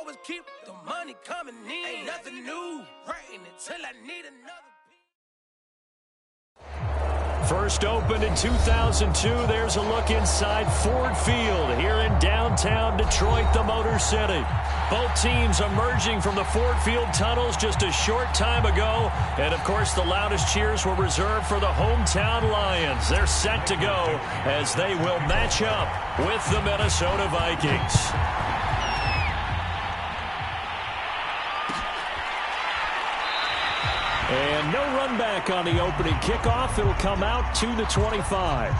always keep the money coming in. Ain't nothing new, right until I need another. First opened in 2002, there's a look inside Ford Field here in downtown Detroit, the Motor City. Both teams emerging from the Ford Field tunnels just a short time ago. And, of course, the loudest cheers were reserved for the hometown Lions. They're set to go as they will match up with the Minnesota Vikings. And no run back on the opening kickoff. It'll come out to the 25.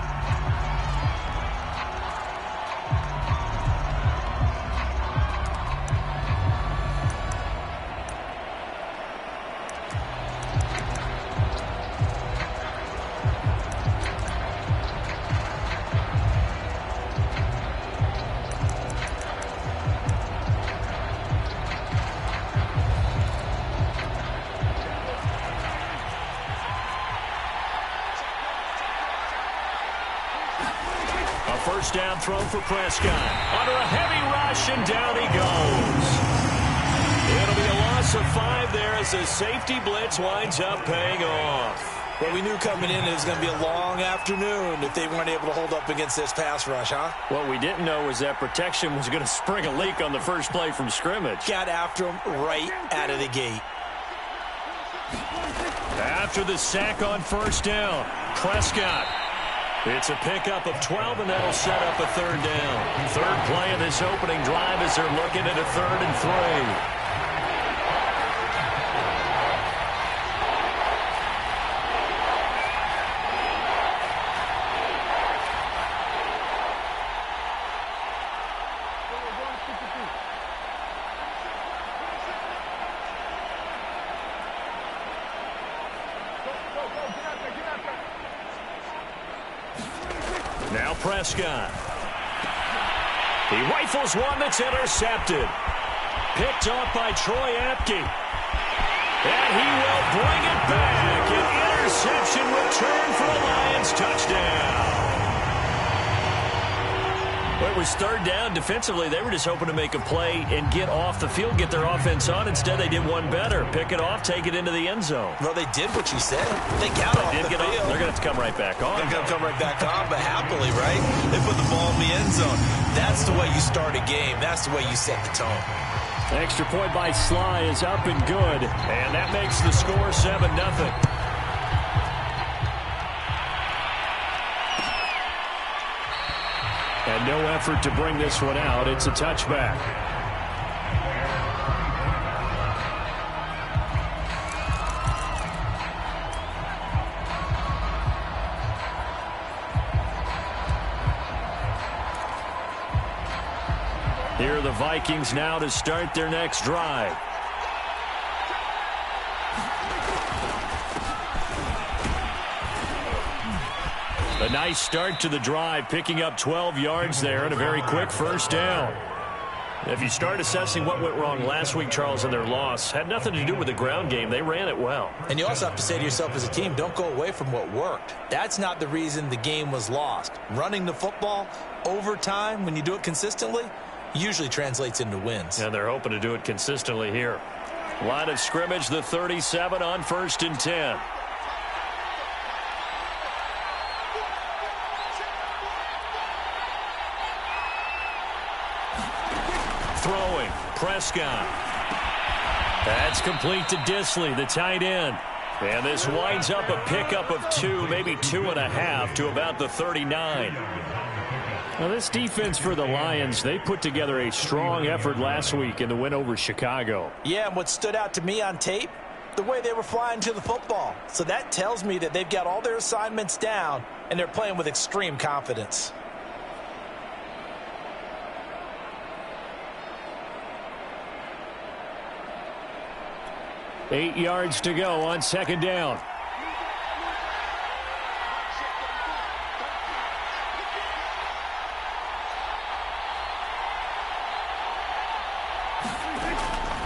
First down throw for Prescott. Under a heavy rush, and down he goes. It'll be a loss of 5 there as the safety blitz winds up paying off. Well, we knew coming in it was going to be a long afternoon if they weren't able to hold up against this pass rush, huh? What we didn't know was that protection was going to spring a leak on the first play from scrimmage. Got after him right out of the gate. After the sack on first down, Prescott. It's a pickup of 12, and that'll set up a third down. Third play of this opening drive as they're looking at a 3rd and 3. Now Prescott. He rifles one that's intercepted. Picked off by Troy Apke. And he will bring it back. An interception return for a Lions touchdown. Well, it was 3rd down. Defensively, they were just hoping to make a play and get off the field, get their offense on. Instead, they did one better. Pick it off, take it into the end zone. Well, they did what you said. They got off the field. They're going to have to come right back on. They're going to come right back on, but happily, right? They put the ball in the end zone. That's the way you start a game. That's the way you set the tone. Extra point by Sly is up and good. And that makes the score 7-0. And no effort to bring this one out. It's a touchback. Here are the Vikings now to start their next drive. A nice start to the drive, picking up 12 yards there and a very quick first down. If you start assessing what went wrong last week, Charles, in their loss, had nothing to do with the ground game. They ran it well. And you also have to say to yourself as a team, don't go away from what worked. That's not the reason the game was lost. Running the football over time, when you do it consistently, usually translates into wins. And they're hoping to do it consistently here. Line of scrimmage, the 37 on 1st and 10. Throwing, Prescott. That's complete to Disley, the tight end. And this winds up a pickup of 2, maybe 2.5 to about the 39. Now, this defense for the Lions, they put together a strong effort last week in the win over Chicago. Yeah, and what stood out to me on tape, the way they were flying to the football. So that tells me that they've got all their assignments down, and they're playing with extreme confidence. Eight yards to go on 2nd down.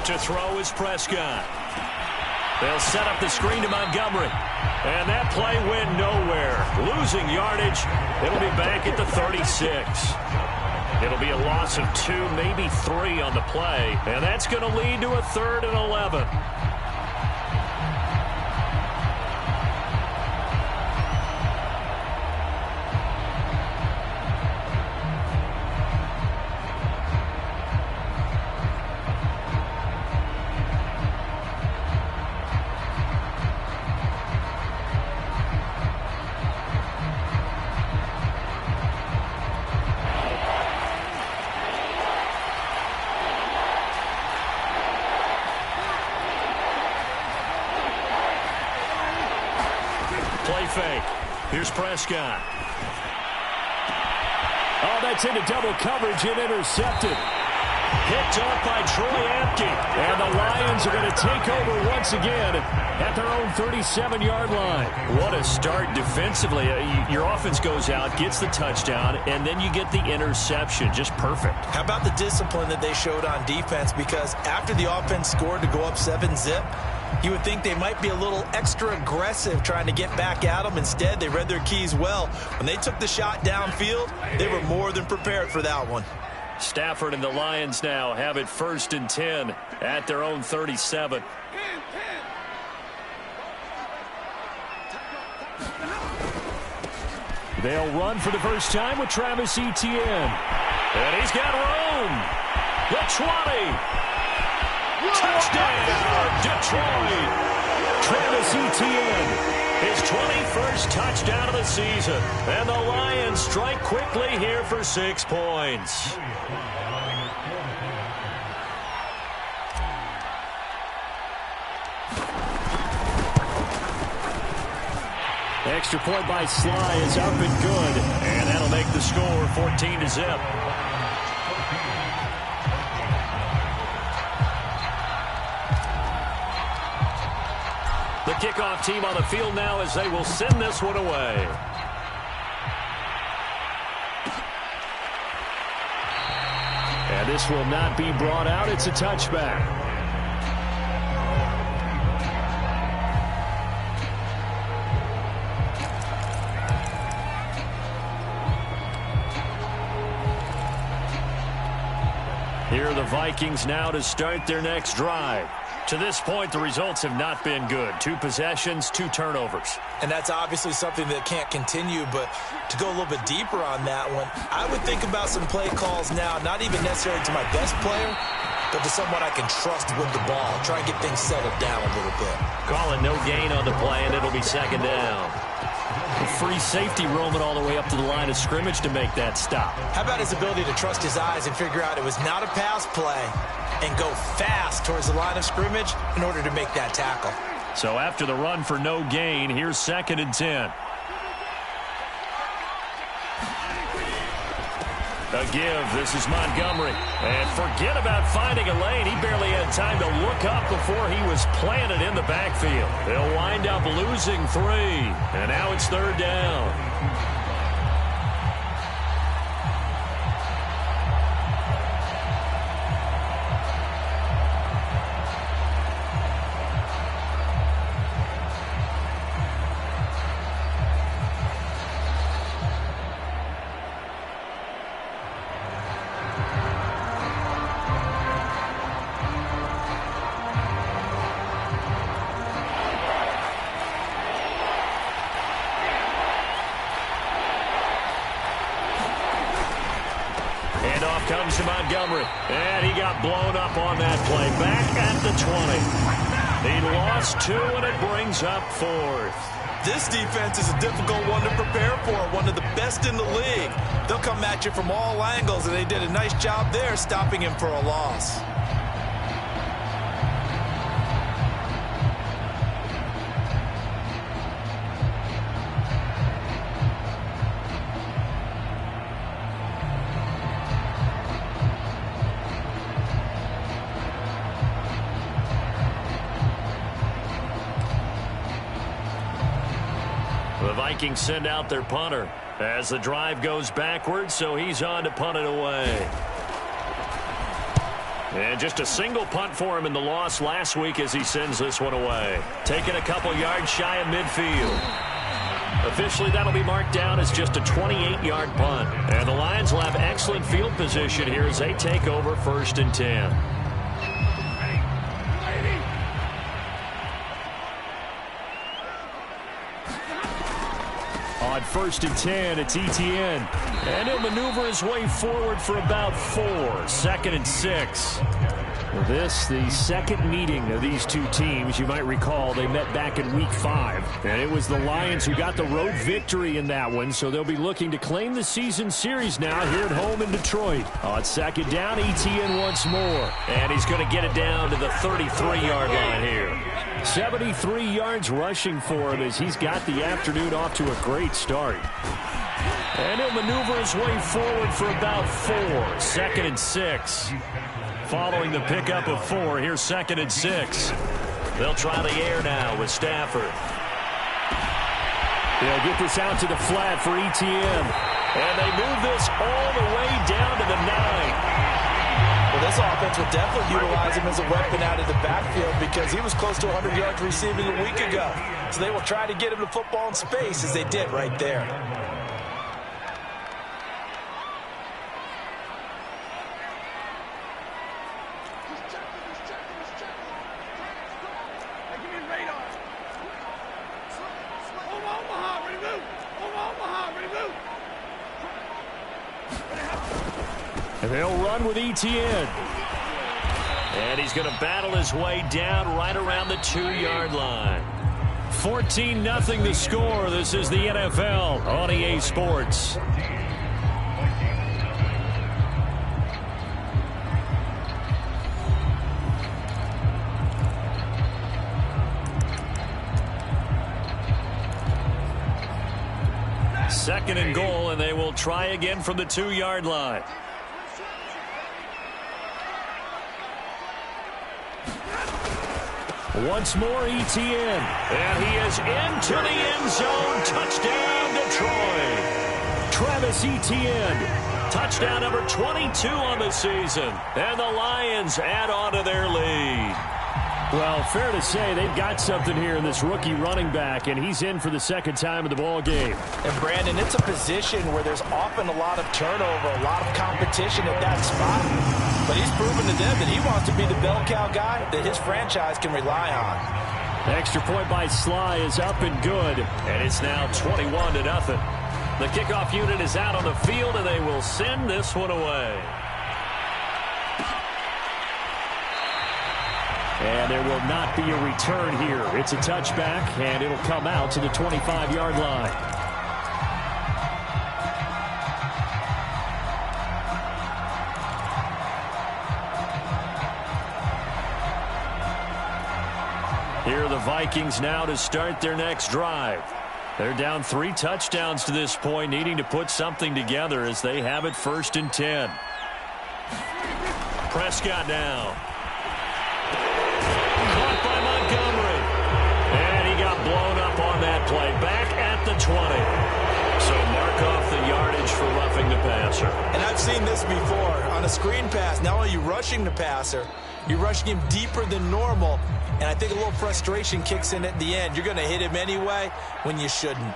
To throw is Prescott. They'll set up the screen to Montgomery. And that play went nowhere. Losing yardage. It'll be back at the 36. It'll be a loss of 2, maybe 3 on the play, and that's going to lead to a 3rd and 11. Play fake. Here's Prescott. Oh, that's into double coverage and intercepted. Picked off by Troy Apke. And the Lions are going to take over once again at their own 37-yard line. What a start defensively. Your offense goes out, gets the touchdown, and then you get the interception. Just perfect. How about the discipline that they showed on defense? Because after the offense scored to go up 7-zip, you would think they might be a little extra aggressive trying to get back at them. Instead, they read their keys well. When they took the shot downfield, they were more than prepared for that one. Stafford and the Lions now have it 1st and 10 at their own 37. They'll run for the first time with Travis Etienne. And he's got room. The 20. Touchdown, Detroit. Travis Etienne, his 21st touchdown of the season. And the Lions strike quickly here for 6 points. Extra point by Sly is up and good. And that'll make the score 14-zip. The kickoff team on the field now as they will send this one away. And this will not be brought out. It's a touchback. Here are the Vikings now to start their next drive. To this point, the results have not been good. 2 possessions, 2 turnovers. And that's obviously something that can't continue, but to go a little bit deeper on that one, I would think about some play calls now, not even necessarily to my best player, but to someone I can trust with the ball. Try and get things settled down a little bit. Calling no gain on the play, and it'll be 2nd down. A free safety roaming all the way up to the line of scrimmage to make that stop. How about his ability to trust his eyes and figure out it was not a pass play and go fast towards the line of scrimmage in order to make that tackle. So after the run for no gain, here's 2nd and 10. A give. This is Montgomery. And forget about finding a lane. He barely had time to look up before he was planted in the backfield. They'll wind up losing 3. And now it's 3rd down. Comes to Montgomery, and he got blown up on that play. Back at the 20. He lost 2, and it brings up 4th. This defense is a difficult one to prepare for, one of the best in the league. They'll come at you from all angles, and they did a nice job there stopping him for a loss. The Vikings send out their punter as the drive goes backwards, so he's on to punt it away. And just a single punt for him in the loss last week as he sends this one away. Taking a couple yards shy of midfield. Officially, that'll be marked down as just a 28-yard punt. And the Lions will have excellent field position here as they take over 1st and 10. On 1st and 10, it's Etienne. And he'll maneuver his way forward for about 4. 2nd and 6. This, the second meeting of these two teams. You might recall they met back in Week 5. And it was the Lions who got the road victory in that one. So they'll be looking to claim the season series now here at home in Detroit. On 2nd down, Etienne once more. And he's going to get it down to the 33-yard line here. 73 yards rushing for him as he's got the afternoon off to a great start. And he'll maneuver his way forward for about 4. 2nd and 6. Following the pickup of 4, here's 2nd and 6. They'll try the air now with Stafford. They'll get this out to the flat for Etienne. And they move this all the way down to the 9. Well, this offense will definitely utilize him as a weapon out of the backfield because he was close to 100 yards receiving a week ago. So they will try to get him the football in space as they did right there. And they'll run with Etienne. And he's going to battle his way down right around the 2-yard line. 14-0 the score. This is the NFL on EA Sports. Second and goal, and they will try again from the 2-yard line. Once more, Etienne. And he is into the end zone. Touchdown, Detroit. Travis Etienne. Touchdown number 22 on the season. And the Lions add on to their lead. Well, fair to say they've got something here in this rookie running back, and he's in for the second time of the ball game. And, Brandon, it's a position where there's often a lot of turnover, a lot of competition at that spot. But he's proven to them that he wants to be the bell cow guy that his franchise can rely on. The extra point by Sly is up and good, and it's now 21-0. The kickoff unit is out on the field, and they will send this one away. And there will not be a return here. It's a touchback, and it'll come out to the 25-yard line. Here are the Vikings now to start their next drive. They're down 3 touchdowns to this point, needing to put something together as they have it 1st and 10. Prescott now. Caught by Montgomery. And he got blown up on that play. Back at the 20. So mark off the yardage for roughing the passer. And I've seen this before. On a screen pass, not only are you rushing the passer, you're rushing him deeper than normal. And I think a little frustration kicks in at the end. You're going to hit him anyway when you shouldn't.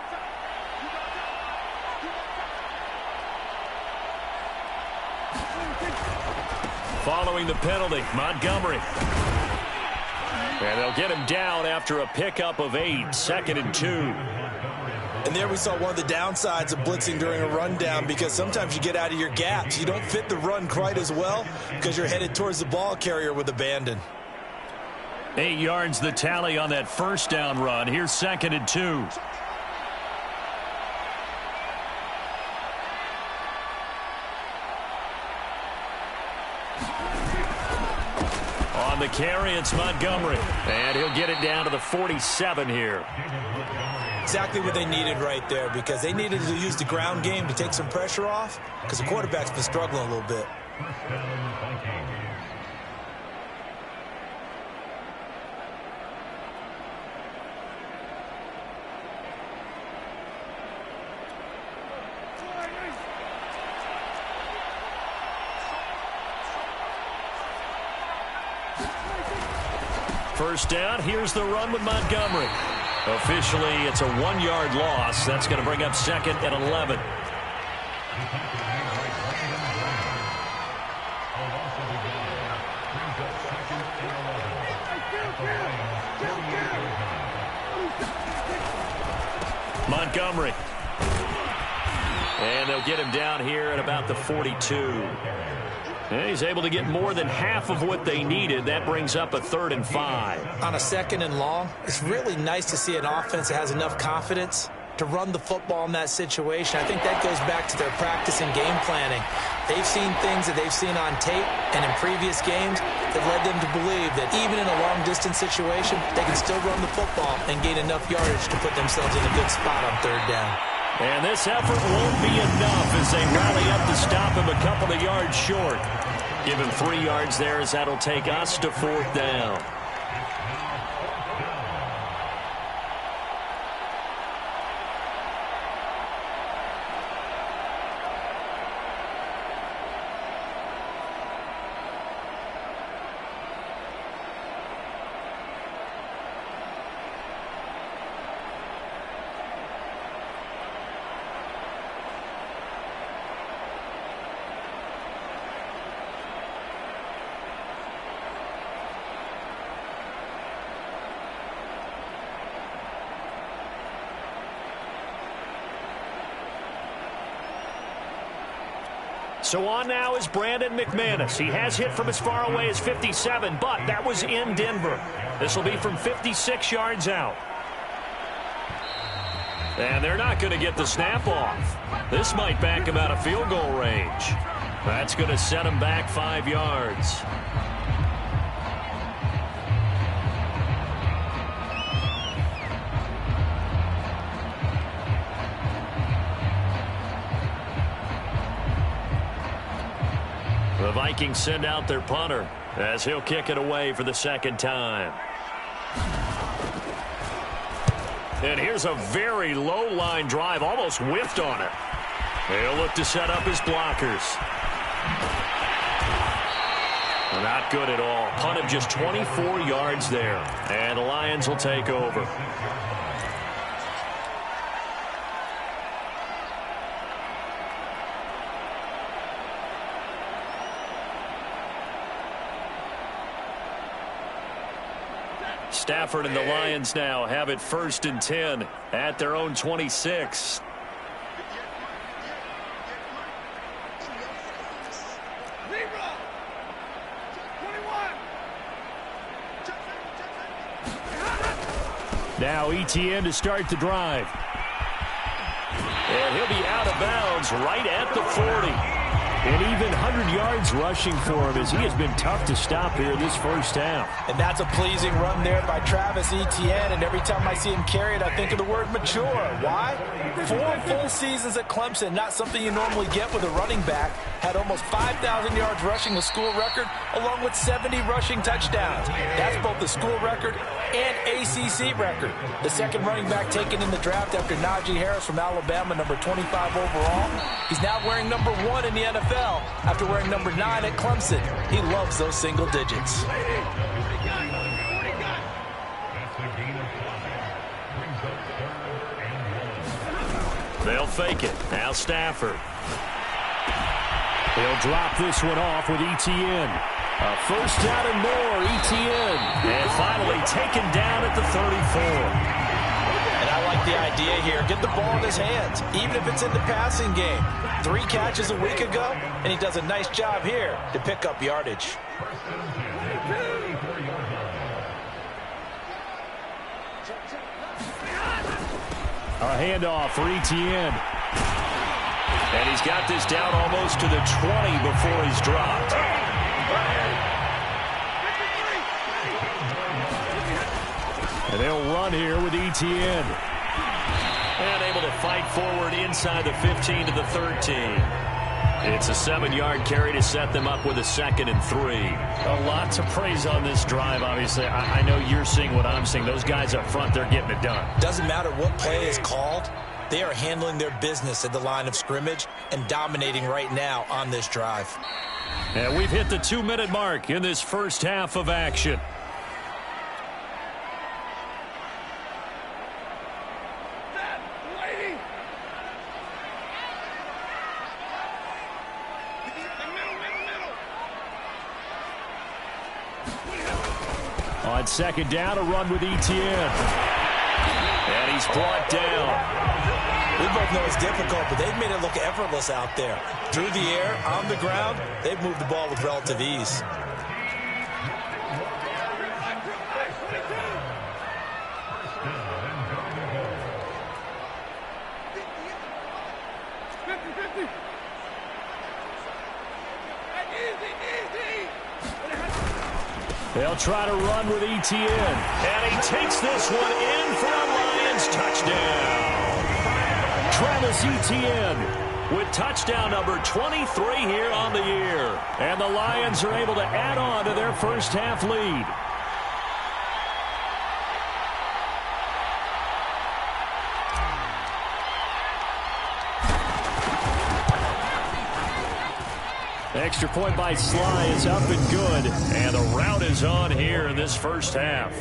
Following the penalty, Montgomery. And they'll get him down after a pickup of 8, 2nd and 2. And there we saw one of the downsides of blitzing during a rundown because sometimes you get out of your gaps. You don't fit the run quite as well because you're headed towards the ball carrier with abandon. 8 yards the tally on that first down run. Here's 2nd and 2. On the carry, it's Montgomery. And he'll get it down to the 47 here. Exactly what they needed right there because they needed to use the ground game to take some pressure off because the quarterback's been struggling a little bit. First down, here's the run with Montgomery. Officially, it's a 1-yard loss. That's going to bring up second and 11. Montgomery. And they'll get him down here at about the 42. And he's able to get more than half of what they needed. That brings up a 3rd and 5. On a 2nd and long, it's really nice to see an offense that has enough confidence to run the football in that situation. I think that goes back to their practice and game planning. They've seen things that they've seen on tape and in previous games that led them to believe that even in a long-distance situation, they can still run the football and gain enough yardage to put themselves in a good spot on 3rd down. And this effort won't be enough as they rally up to stop him a couple of yards short. Give him 3 yards there as that'll take us to 4th down. So on now is Brandon McManus. He has hit from as far away as 57, but that was in Denver. This will be from 56 yards out. And they're not going to get the snap off. This might back him out of field goal range. That's going to set him back 5 yards. The Vikings send out their punter as he'll kick it away for the 2nd time. And here's a very low-line drive, almost whiffed on it. He'll look to set up his blockers. Not good at all. Punt of just 24 yards there. And the Lions will take over. Stafford and the Lions now have it 1st and 10 at their own 26. Now Etienne to start the drive. And he'll be out of bounds right at the 40. And even 100 yards rushing for him as he has been tough to stop here this first half. And that's a pleasing run there by Travis Etienne. And every time I see him carry it, I think of the word mature. Why? 4 full seasons at Clemson, not something you normally get with a running back. Had almost 5,000 yards rushing, the school record, along with 70 rushing touchdowns. That's both the school record and ACC record. The 2nd running back taken in the draft after Najee Harris from Alabama, number 25 overall. He's now wearing number 1 in the NFL after wearing number 9 at Clemson. He loves those single digits. They'll fake it. Now Stafford. He'll drop this one off with Etienne. A 1st down and more, Etienne. And finally taken down at the 34. And I like the idea here. Get the ball in his hands, even if it's in the passing game. 3 catches a week ago, and he does a nice job here to pick up yardage. A handoff for Etienne. And he's got this down almost to the 20 before he's dropped. And they'll run here with Etienne. And able to fight forward inside the 15 to the 13. It's a 7-yard carry to set them up with a 2nd and 3. A lot to praise on this drive, obviously. I know you're seeing what I'm seeing. Those guys up front, they're getting it done. Doesn't matter what play is called. They are handling their business at the line of scrimmage and dominating right now on this drive. And we've hit the 2-minute mark in this first half of action. On second down, a run with Etienne. And he's brought down. We both know it's difficult, but they've made it look effortless out there. Through the air, on the ground, they've moved the ball with relative ease. They'll try to run with Etienne. And he takes this one in for a Lions touchdown. Travis Etienne with touchdown number 23 here on the year. And the Lions are able to add on to their first half lead. Extra point by Sly is up and good. And the route is on here in this first half.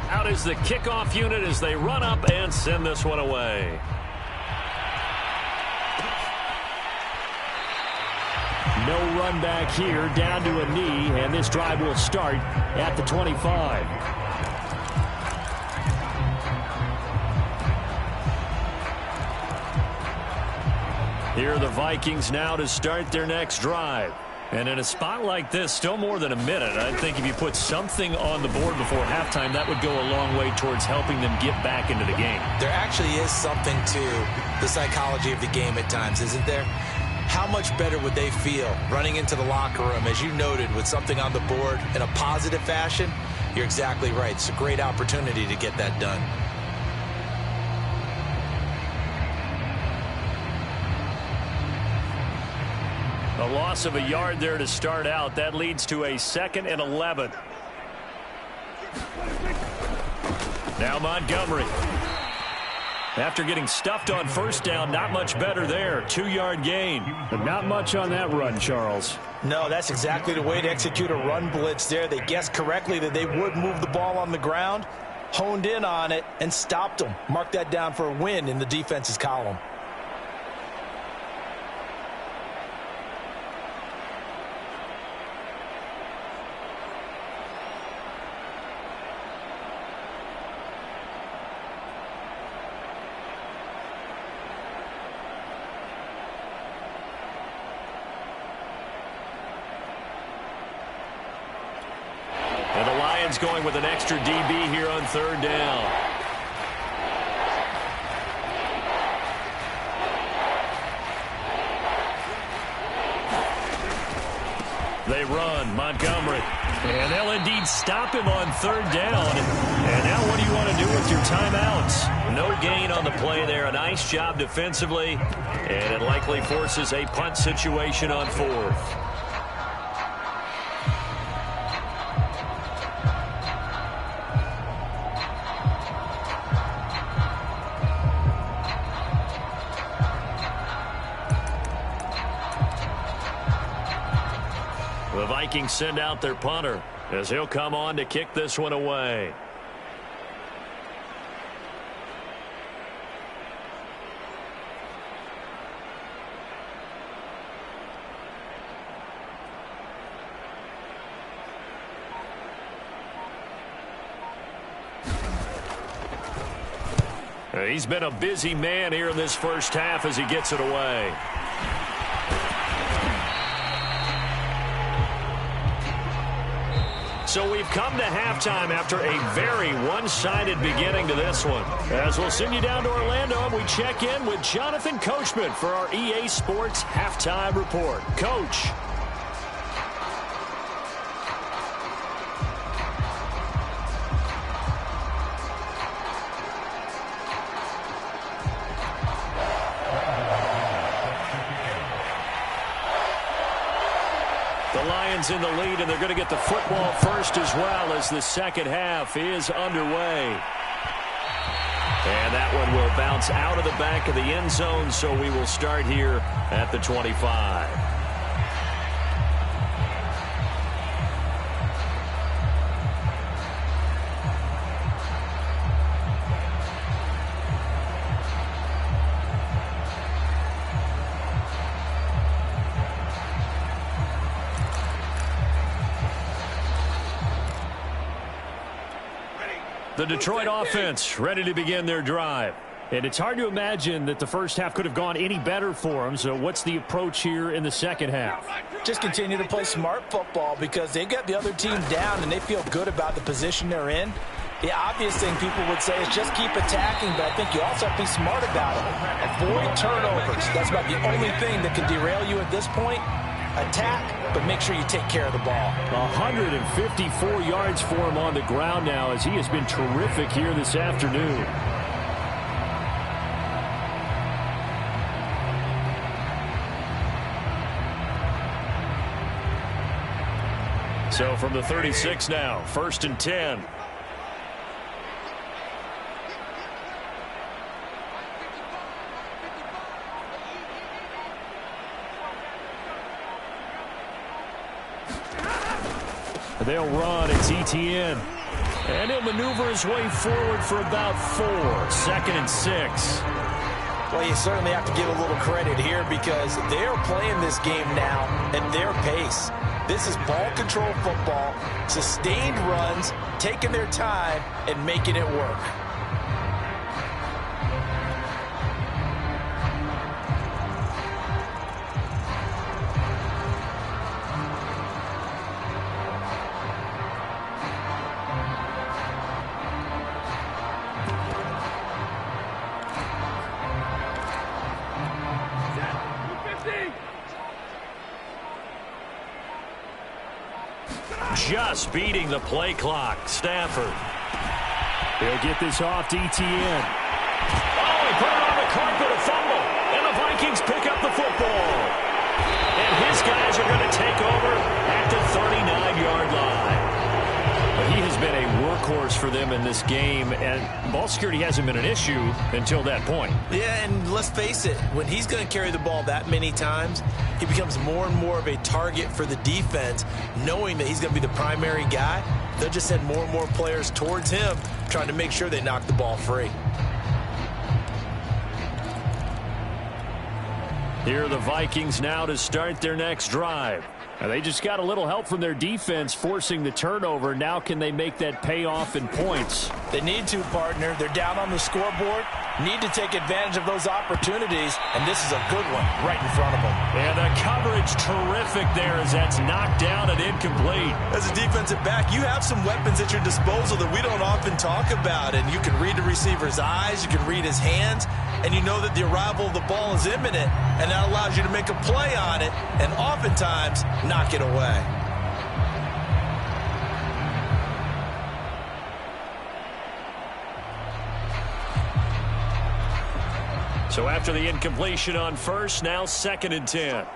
Out is the kickoff unit as they run up and send this one away. No run back here, down to a knee, and this drive will start at the 25. Here are the Vikings now to start their next drive. And in a spot like this, still more than a minute, I think if you put something on the board before halftime, that would go a long way towards helping them get back into the game. There actually is something to the psychology of the game at times, isn't there? How much better would they feel running into the locker room, as you noted, with something on the board in a positive fashion? You're exactly right. It's a great opportunity to get that done. A loss of a yard there to start out. That leads to a 2nd and 11. Now Montgomery. After getting stuffed on first down, not much better there. 2-yard gain. But not much on that run, Charles. No, that's exactly the way to execute a run blitz there. They guessed correctly that they would move the ball on the ground, honed in on it, and stopped them. Mark that down for a win in the defense's column. Going with an extra DB here on 3rd down. They run. Montgomery. And they'll indeed stop him on 3rd down. And now what do you want to do with your timeouts? No gain on the play there. A nice job defensively. And it likely forces a punt situation on 4th. The Vikings send out their punter as he'll come on to kick this one away. He's been a busy man here in this first half as he gets it away. So we've come to halftime after a very one-sided beginning to this one. As we'll send you down to Orlando, and we check in with Jonathan Coachman for our EA Sports Halftime Report. Coach. In the lead, and they're going to get the football first as well as the second half is underway. And that one will bounce out of the back of the end zone, so we will start here at the 25. The Detroit offense ready to begin their drive. And it's hard to imagine that the first half could have gone any better for them. So what's the approach here in the second half? Just continue to play smart football because they got the other team down and they feel good about the position they're in. The obvious thing people would say is just keep attacking, but I think you also have to be smart about it. Avoid turnovers. That's about the only thing that can derail you at this point. Attack, but make sure you take care of the ball. 154 yards for him on the ground now as he has been terrific here this afternoon. So from the 36 now, 1st and 10. They'll run. It's ETN. And he'll maneuver his way forward for about 4. 2nd and 6. Well, you certainly have to give a little credit here because they're playing this game now at their pace. This is ball control football, sustained runs, taking their time, and making it work. Just beating the play clock. Stafford. He'll get this off to ETN. Oh, he put it on the carpet, a fumble. And the Vikings pick up the football. And his guys are going to take over at the 39-yard line. But he has been a workhorse for them in this game, and ball security hasn't been an issue until that point. Yeah, and let's face it, when he's going to carry the ball that many times, he becomes more and more of a target for the defense, knowing that he's going to be the primary guy. They'll just send more and more players towards him, trying to make sure they knock the ball free. Here are the Vikings now to start their next drive. Now they just got a little help from their defense forcing the turnover. Now can they make that pay off in points? They need to, partner. They're down on the scoreboard. Need to take advantage of those opportunities, and this is a good one right in front of them. And the coverage terrific there as that's knocked down and incomplete. As a defensive back, you have some weapons at your disposal that we don't often talk about, and you can read the receiver's eyes, you can read his hands, and you know that the arrival of the ball is imminent, and that allows you to make a play on it, and oftentimes knock it away. So after the incompletion on first, now 2nd and 10.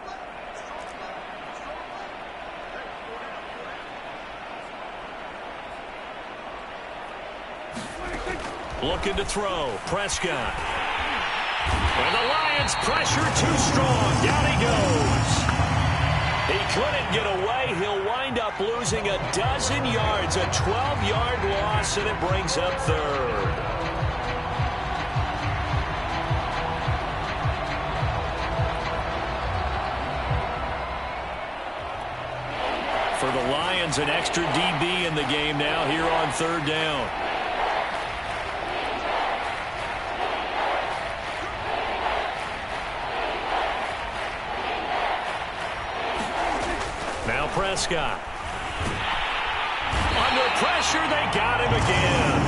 Looking to throw. Prescott. And the Lions pressure too strong. Down he goes. He couldn't get away. He'll wind up losing a dozen yards. A 12-yard loss, and it brings up 3rd. For the Lions, an extra DB in the game now here on 3rd down. Now Prescott. Under pressure, they got him again.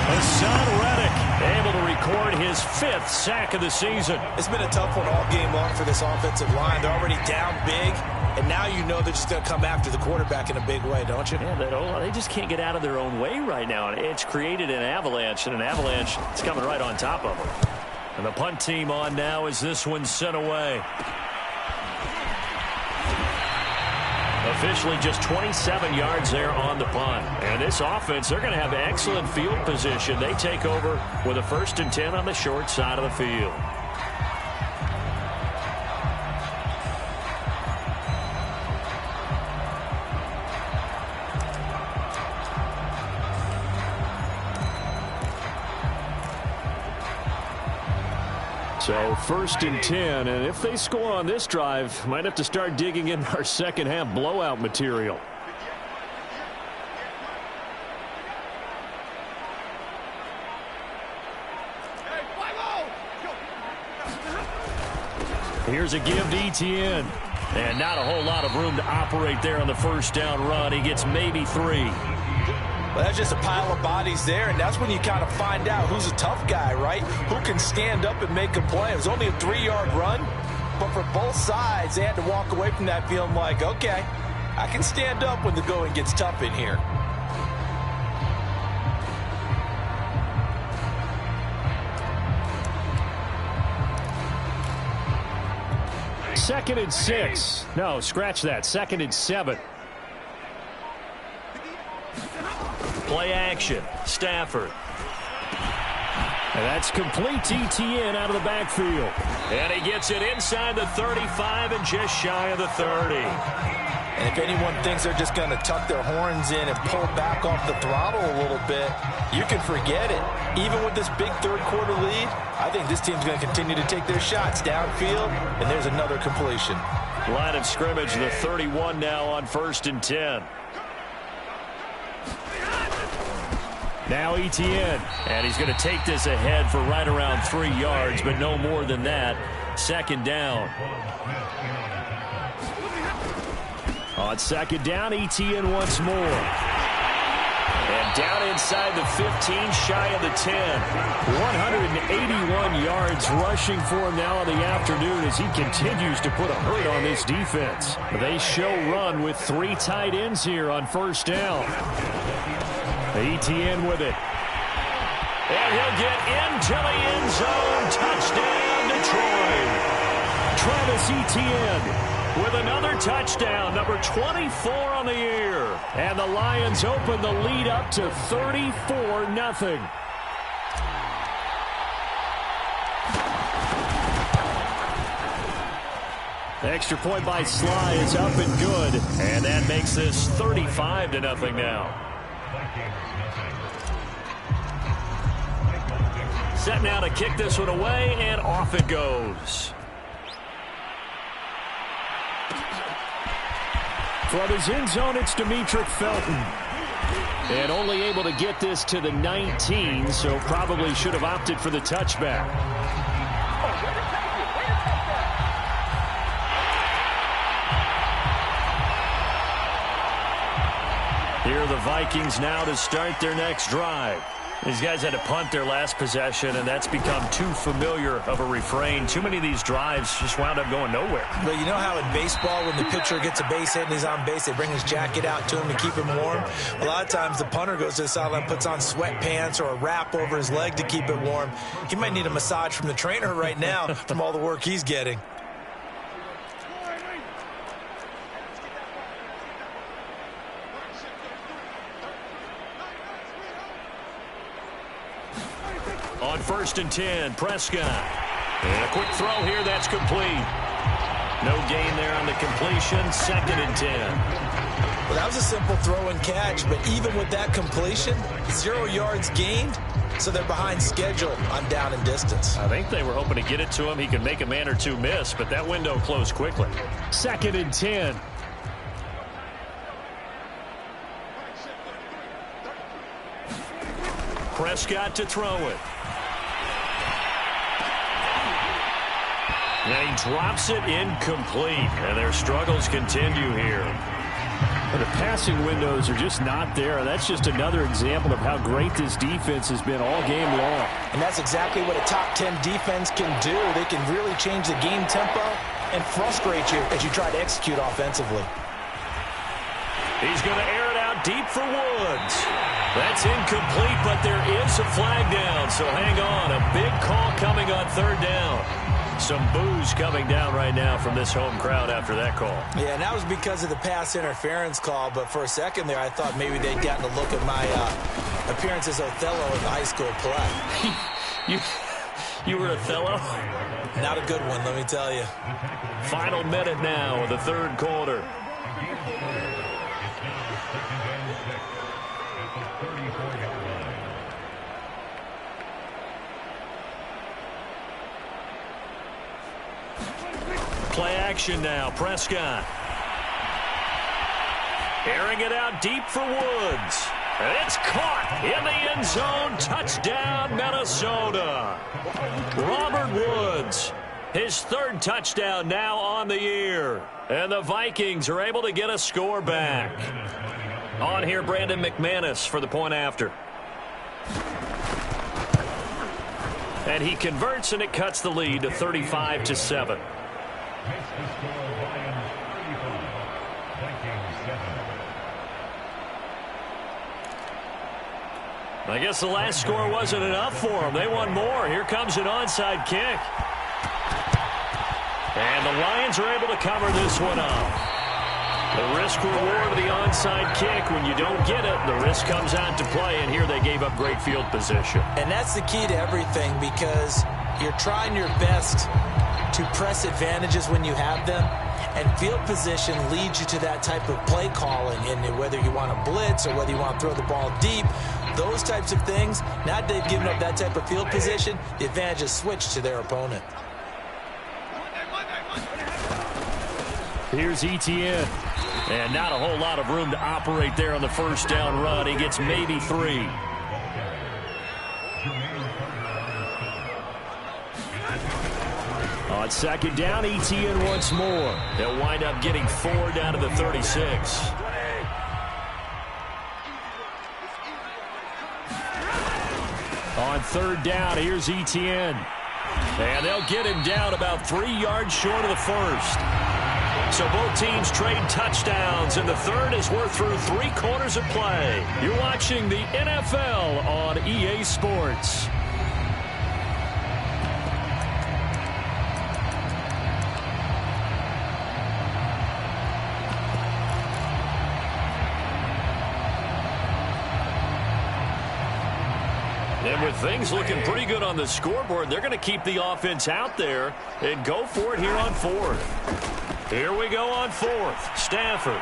Hassan Reddick able to record his 5th sack of the season. It's been a tough one all game long for this offensive line. They're already down big, and now you know they're just going to come after the quarterback in a big way, don't you? Yeah, they just can't get out of their own way right now. It's created an avalanche, and an avalanche is coming right on top of them. And the punt team on now as this one's sent away. Officially just 27 yards there on the punt. And this offense, they're going to have excellent field position. They take over with a 1st and 10 on the short side of the field. So 1st and 10, and if they score on this drive, might have to start digging in our second half blowout material. Here's a give to Etienne. And not a whole lot of room to operate there on the first down run. He gets maybe 3. Well, that's just a pile of bodies there, and that's when you kind of find out who's a tough guy, right? Who can stand up and make a play. It was only a 3-yard run, but for both sides, they had to walk away from that feeling like, okay, I can stand up when the going gets tough in here. Second and 6. No, scratch that. Second and 7. Play action. Stafford. And that's complete to Etienne out of the backfield. And he gets it inside the 35 and just shy of the 30. And if anyone thinks they're just going to tuck their horns in and pull back off the throttle a little bit, you can forget it. Even with this big third-quarter lead, I think this team's going to continue to take their shots downfield, and there's another completion. Line of scrimmage, the 31 now on 1st and 10. Now Etienne, and he's going to take this ahead for right around 3 yards, but no more than that. Second down. On second down, Etienne once more. And down inside the 15, shy of the 10. 181 yards rushing for him now in the afternoon as he continues to put a hurt on this defense. They show run with 3 tight ends here on first down. Etienne with it. And he'll get into the end zone. Touchdown, Detroit. Travis Etienne with another touchdown, number 24 on the year. And the Lions open the lead up to 34-0. The extra point by Sly is up and good. And that makes this 35-0 now. Set now to kick this one away, and off it goes. From his end zone, it's Demetric Felton. And only able to get this to the 19, so probably should have opted for the touchback. Here are the Vikings now to start their next drive. These guys had to punt their last possession, and that's become too familiar of a refrain. Too many of these drives just wound up going nowhere. Well, you know how in baseball when the pitcher gets a base hit and he's on base, they bring his jacket out to him to keep him warm? A lot of times the punter goes to the sideline, puts on sweatpants or a wrap over his leg to keep it warm. He might need a massage from the trainer right now from all the work he's getting. On 1st and 10, Prescott. And a quick throw here, that's complete. No gain there on the completion, 2nd and 10. Well, that was a simple throw and catch, but even with that completion, 0 yards gained, so they're behind schedule on down and distance. I think they were hoping to get it to him. He could make a man or two miss, but that window closed quickly. 2nd and 10. Prescott to throw it. And he drops it incomplete. And their struggles continue here. But the passing windows are just not there. And that's just another example of how great this defense has been all game long. And that's exactly what a top 10 defense can do. They can really change the game tempo and frustrate you as you try to execute offensively. He's going to air it out deep for Woods. That's incomplete, but there is a flag down. So hang on. A big call coming on 3rd down. Some boos coming down right now from this home crowd after that call. Yeah, and that was because of the pass interference call. But for a second there, I thought maybe they'd gotten a look at my appearance as Othello in the high school play. You were Othello? Not a good one, let me tell you. Final minute now of the 3rd quarter. Play action now. Prescott. Airing it out deep for Woods. And it's caught in the end zone. Touchdown, Minnesota. Robert Woods His third touchdown now on the year. And the Vikings are able to get a score back. On here, Brandon McManus for the point after. And he converts, and it cuts the lead to 35-7. I guess the last score wasn't enough for them. They want more. Here comes an onside kick. And the Lions are able to cover this one up. The risk-reward of the onside kick, when you don't get it, the risk comes out to play, and here they gave up great field position. And that's the key to everything, because you're trying your best to press advantages when you have them, and field position leads you to that type of play calling, and whether you want to blitz or whether you want to throw the ball deep, those types of things, now that they've given up that type of field position, the advantage is switched to their opponent. Here's Etienne. And not a whole lot of room to operate there on the first down run. He gets maybe 3. On second down, Etienne once more. They'll wind up getting 4 down to the 36. On third down, here's Etienne. And they'll get him down about 3 yards short of the first. So both teams trade touchdowns, and the third as we're through 3 quarters of play. You're watching the NFL on EA Sports. And with things looking pretty good on the scoreboard, they're going to keep the offense out there and go for it here on 4th. Here we go on 4th. Stafford.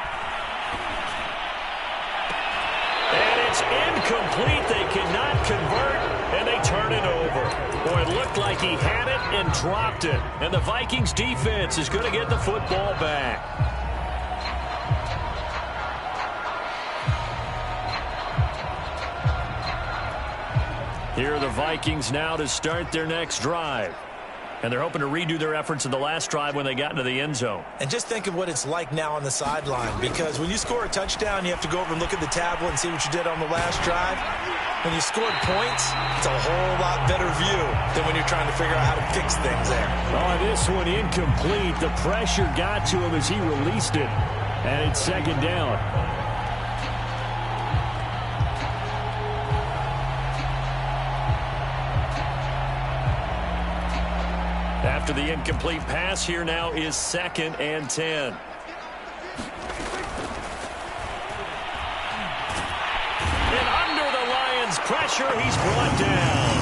And it's incomplete. They cannot convert, and they turn it over. Boy, it looked like he had it and dropped it. And the Vikings defense is going to get the football back. Here are the Vikings now to start their next drive. And they're hoping to redo their efforts in the last drive when they got into the end zone. And just think of what it's like now on the sideline, because when you score a touchdown, you have to go over and look at the tablet and see what you did on the last drive. When you scored points, it's a whole lot better view than when you're trying to figure out how to fix things there. Oh, this one incomplete. The pressure got to him as he released it. And it's second down. After the incomplete pass, here now is 2nd and 10. And under the Lions' pressure, he's brought down.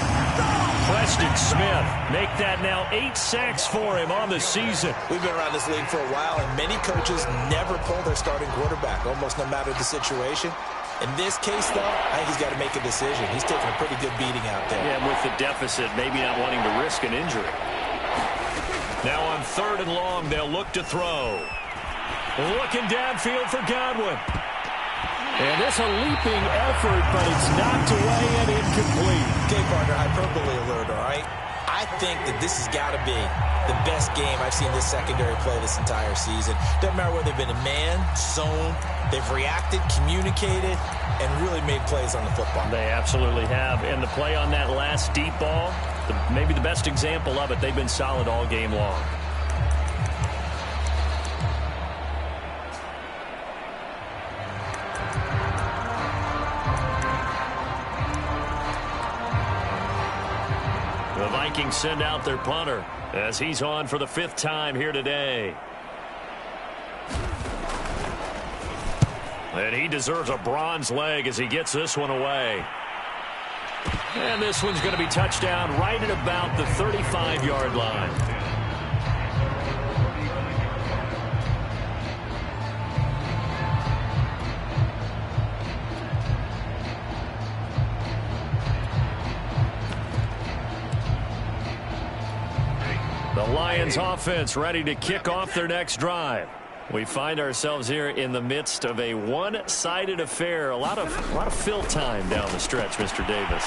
Preston Smith make that now 8 sacks for him on the season. We've been around this league for a while, and many coaches never pull their starting quarterback, almost no matter the situation. In this case, though, I think he's got to make a decision. He's taking a pretty good beating out there. Yeah, with the deficit, maybe not wanting to risk an injury. Now on 3rd and long, they'll look to throw. Looking downfield for Godwin. And this a leaping effort, but it's knocked away and incomplete. Okay, partner, hyperbole alert, all right? I think that this has got to be the best game I've seen this secondary play this entire season. Doesn't matter whether they've been in man, zone, they've reacted, communicated, and really made plays on the football. They absolutely have. And the play on that last deep ball, maybe the best example of it, they've been solid all game long. The Vikings send out their punter as he's on for the 5th time here today. And he deserves a bronze leg as he gets this one away. And this one's going to be touchdown right at about the 35-yard line. The Lions offense ready to kick off their next drive. We find ourselves here in the midst of a one-sided affair. A lot of fill time down the stretch, Mr. Davis.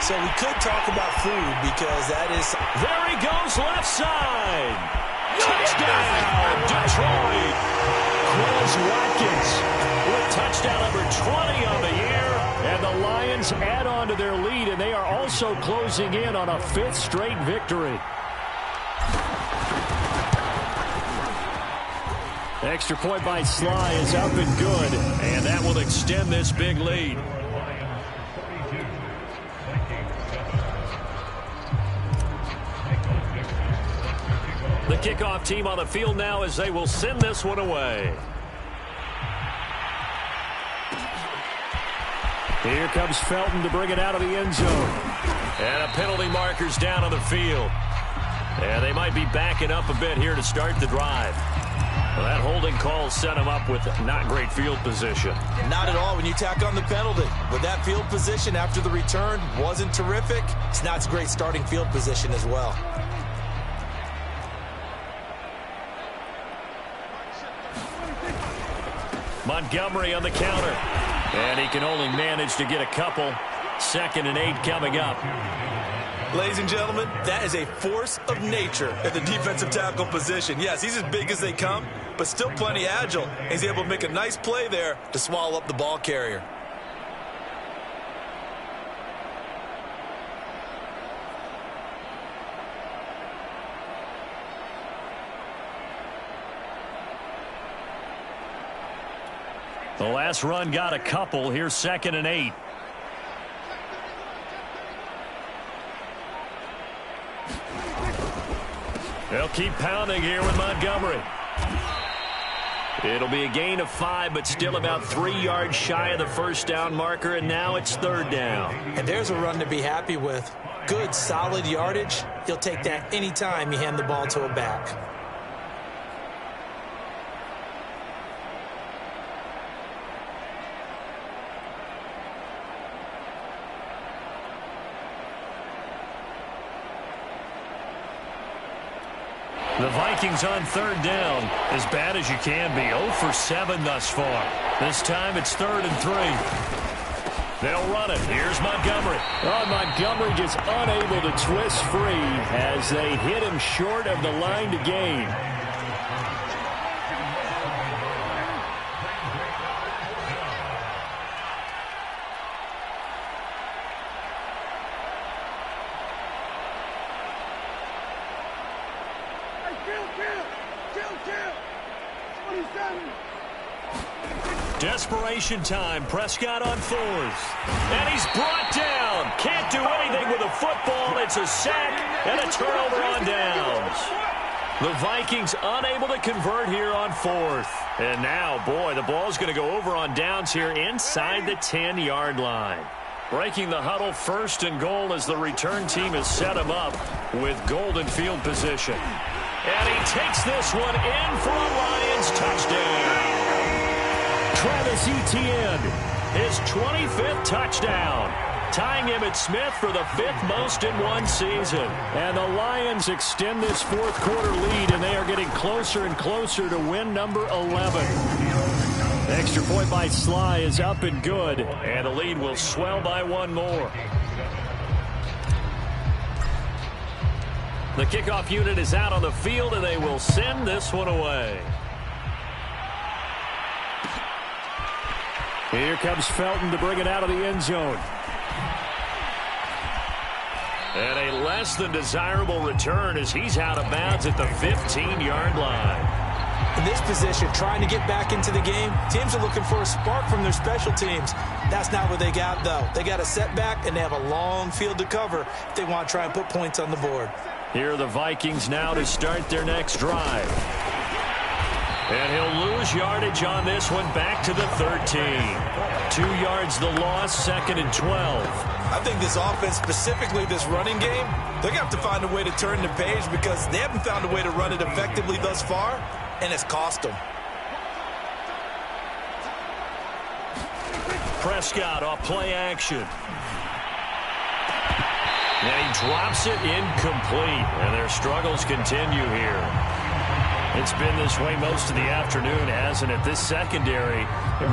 So we could talk about food because that is... There he goes, left side. Touchdown, Detroit. Quez Watkins with touchdown number 20 on the year. And the Lions add on to their lead, and they are also closing in on a 5th straight victory. Extra point by Sly is up and good, and that will extend this big lead. The kickoff team on the field now as they will send this one away. Here comes Felton to bring it out of the end zone. And a penalty marker's down on the field. And they might be backing up a bit here to start the drive. Well, that holding call set him up with not great field position. Not at all when you tack on the penalty. But that field position after the return wasn't terrific. It's not a great starting field position as well. Montgomery on the counter. And he can only manage to get a couple. 2nd and 8 coming up. Ladies and gentlemen, that is a force of nature at the defensive tackle position. Yes, he's as big as they come, but still plenty agile. He's able to make a nice play there to swallow up the ball carrier. The last run got a couple. Here's 2nd and 8. They'll keep pounding here with Montgomery. It'll be a gain of 5, but still about 3 yards shy of the first down marker, and now it's 3rd down. And there's a run to be happy with. Good, solid yardage. He'll take that anytime you hand the ball to a back. The Vikings on 3rd down, as bad as you can be. 0 for 7 thus far. This time it's 3rd and 3. They'll run it. Here's Montgomery. Oh, Montgomery just unable to twist free as they hit him short of the line to gain. Desperation time. Prescott on 4th. And he's brought down. Can't do anything with a football. It's a sack and a turnover on downs. The Vikings unable to convert here on 4th. And now, boy, the ball's going to go over on downs here inside the 10-yard line. Breaking the huddle, 1st and goal as the return team has set him up with golden field position. And he takes this one in for a Lions touchdown. Travis Etienne, his 25th touchdown, tying Emmitt Smith for the 5th most in one season. And the Lions extend this 4th quarter lead, and they are getting closer and closer to win number 11. Extra point by Sly is up and good, and the lead will swell by 1 more. The kickoff unit is out on the field, and they will send this one away. Here comes Felton to bring it out of the end zone. And a less than desirable return as he's out of bounds at the 15-yard line. In this position, trying to get back into the game, teams are looking for a spark from their special teams. That's not what they got, though. They got a setback, and they have a long field to cover if they want to try and put points on the board. Here are the Vikings now to start their next drive. And he'll lose yardage on this one back to the 13. 2 yards the loss, 2nd and 12. I think this offense, specifically this running game, they're going to have to find a way to turn the page because they haven't found a way to run it effectively thus far, and it's cost them. Prescott off play action. And he drops it incomplete, and their struggles continue here. It's been this way most of the afternoon, hasn't it? This secondary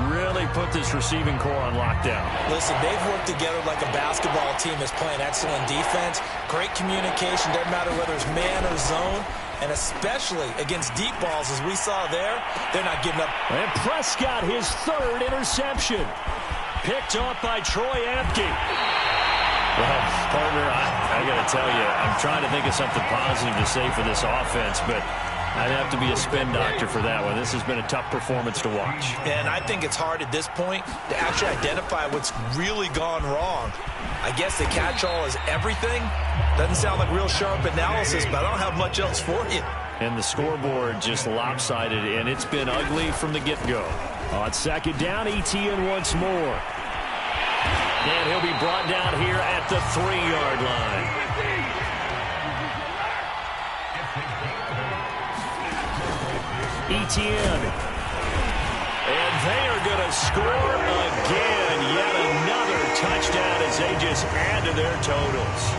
really put this receiving core on lockdown. Listen, they've worked together like a basketball team that's playing excellent defense. Great communication, doesn't matter whether it's man or zone. And especially against deep balls, as we saw there, they're not giving up. And Prescott, his third interception. Picked off by Troy Apke. Well, partner, I got to tell you, I'm trying to think of something positive to say for this offense, but I'd have to be a spin doctor for that one. This has been a tough performance to watch. And I think it's hard at this point to actually identify what's really gone wrong. I guess the catch-all is everything. Doesn't sound like real sharp analysis, but I don't have much else for you. And the scoreboard just lopsided, and it's been ugly from the get-go. On second down, Etienne once more. And he'll be brought down here at the 3-yard line. Etienne. And they are going to score again. Yet another touchdown as they just add to their totals.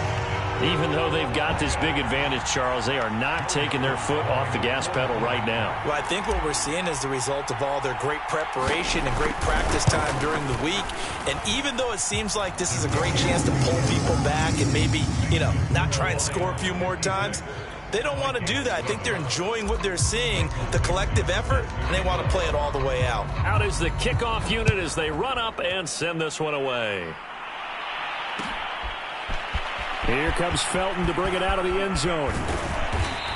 Even though they've got this big advantage, Charles, they are not taking their foot off the gas pedal right now. Well, I think what we're seeing is the result of all their great preparation and great practice time during the week. And even though it seems like this is a great chance to pull people back and maybe, not try and score a few more times, they don't want to do that. I think they're enjoying what they're seeing, the collective effort, and they want to play it all the way out. Out is the kickoff unit as they run up and send this one away. Here comes Felton to bring it out of the end zone.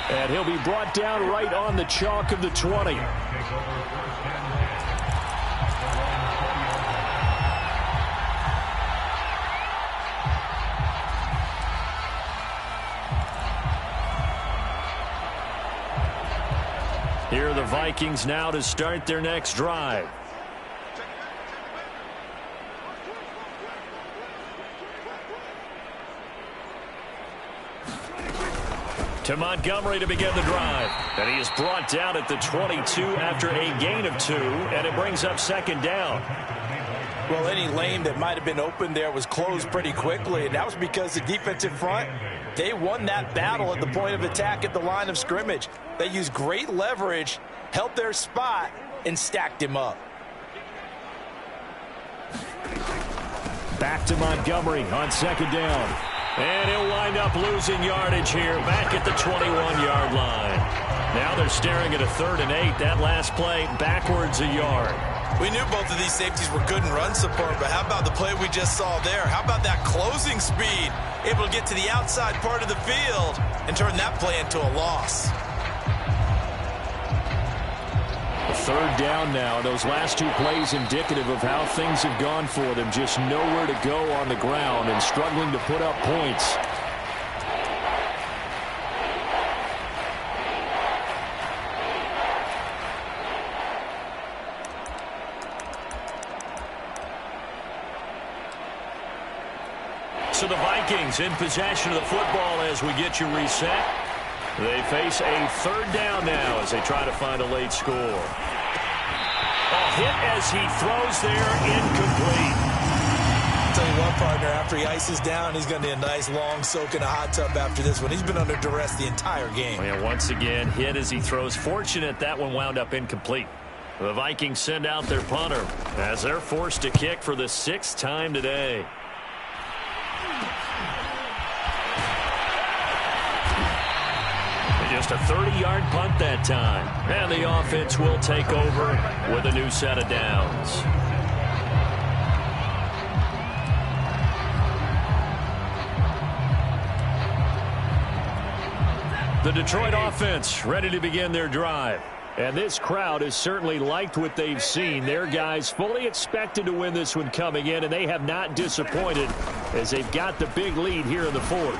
And he'll be brought down right on the chalk of the 20. Here are the Vikings now to start their next drive. To Montgomery to begin the drive. And he is brought down at the 22 after a gain of 2, and it brings up second down. Well, any lane that might have been open there was closed pretty quickly, and that was because the defensive front, they won that battle at the point of attack at the line of scrimmage. They used great leverage, held their spot, and stacked him up. Back to Montgomery on second down. And he'll wind up losing yardage here back at the 21-yard line. Now they're staring at a 3rd and 8. That last play backwards a yard. We knew both of these safeties were good in run support, but how about the play we just saw there? How about that closing speed? Able to get to the outside part of the field and turn that play into a loss. Third down now. Those last 2 plays indicative of how things have gone for them. Just nowhere to go on the ground and struggling to put up points. So the Vikings in possession of the football as we get you reset. They face a 3rd down now as they try to find a late score. A hit as he throws there, incomplete. Tell you what, partner, after he ices down, he's going to need a nice long soak in a hot tub after this one. He's been under duress the entire game. And once again, hit as he throws. Fortunate that one wound up incomplete. The Vikings send out their punter as they're forced to kick for the 6th time today. Just a 30-yard punt that time. And the offense will take over with a new set of downs. The Detroit offense ready to begin their drive. And this crowd has certainly liked what they've seen. Their guys fully expected to win this one coming in, and they have not disappointed as they've got the big lead here in the 4th.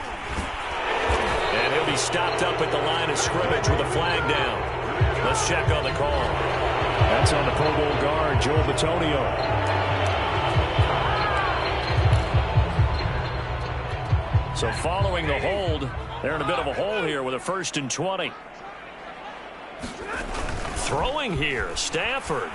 And he'll be stopped up at the line of scrimmage with a flag down. Let's check on the call. That's on the Pro Bowl guard, Joel Bitonio. So following the hold, they're in a bit of a hole here with a 1st and 20. Throwing here, Stafford.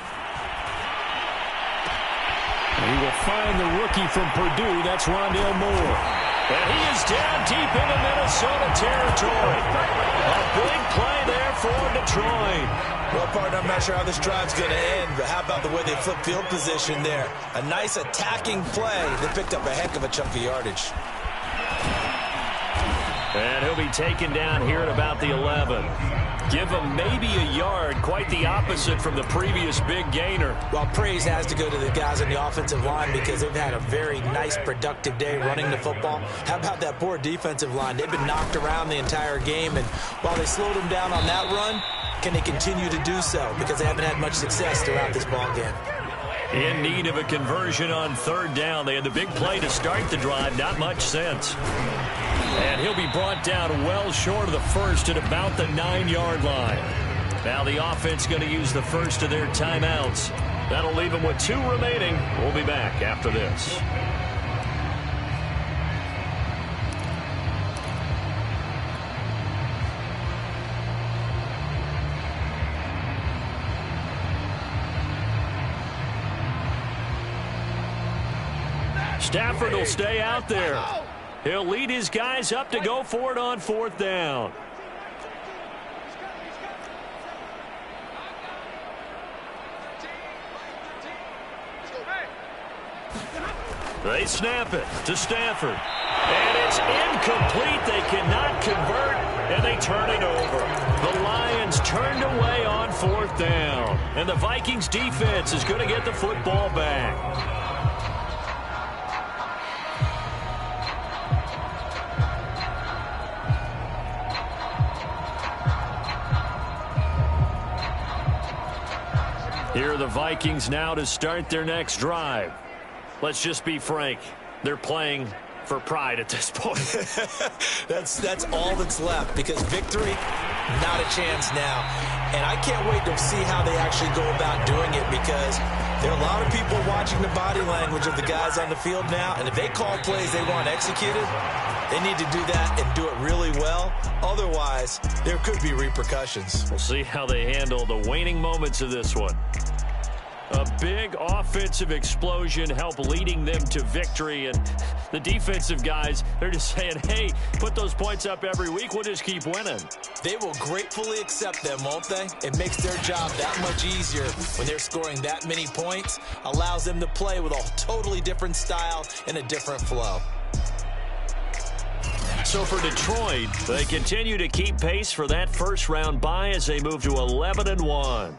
And he will find the rookie from Purdue. That's Rondale Moore. And he is down deep into Minnesota territory. A big play there for Detroit. Well, partner, I'm not sure how this drive's going to end, but how about the way they flip field position there? A nice attacking play. They picked up a heck of a chunk of yardage. And he'll be taken down here at about the 11. Give him maybe a yard, quite the opposite from the previous big gainer. Well, praise has to go to the guys on the offensive line because they've had a very nice, productive day running the football. How about that poor defensive line? They've been knocked around the entire game, and while they slowed them down on that run, can they continue to do so? Because they haven't had much success throughout this ball game. In need of a conversion on third down. They had the big play to start the drive. Not much sense. And he'll be brought down well short of the first at about the 9-yard line. Now the offense going to use the first of their timeouts. That'll leave them with 2 remaining. We'll be back after this. Stafford will stay out there. He'll lead his guys up to go for it on fourth down. They snap it to Stafford. And it's incomplete. They cannot convert, and they turn it over. The Lions turned away on fourth down. And the Vikings defense is going to get the football back. Here are the Vikings now to start their next drive. Let's just be frank. They're playing for pride at this point. That's all that's left because victory, not a chance now. And I can't wait to see how they actually go about doing it because there are a lot of people watching the body language of the guys on the field now. And if they call plays they want executed, they need to do that and do it really well. Otherwise, there could be repercussions. We'll see how they handle the waning moments of this one. A big offensive explosion helped leading them to victory. And the defensive guys, they're just saying, hey, put those points up every week. We'll just keep winning. They will gratefully accept them, won't they? It makes their job that much easier when they're scoring that many points. Allows them to play with a totally different style and a different flow. So for Detroit, they continue to keep pace for that first round bye as they move to 11-1.